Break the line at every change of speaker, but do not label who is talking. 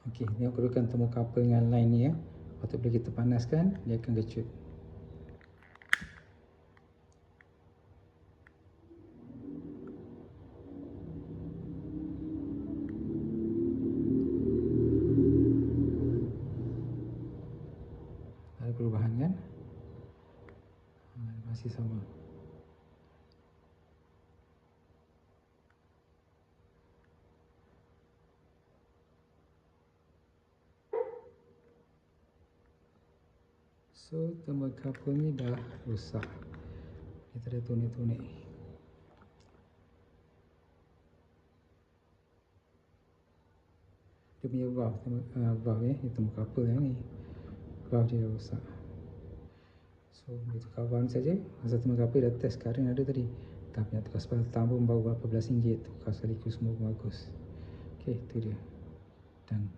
Okey, ni aku gunakan termocouple dengan line ni ya. Lepas tu bila kita panaskan, dia akan kecut. Ada perubahan kan? Masih sama. So, termocouple ni dah rosak. Kita ada tunik-tunik. Dia punya valve ya, itu termocouple yang ni. Valve dia dah rosak. So, kita tukar valve saja. Masa termocouple dah test current ada tadi. Tapi nak tukar sepatang pun baru berapa belas ringgit. Tukar sekaligus semua bagus. Okey, itu dia. Done.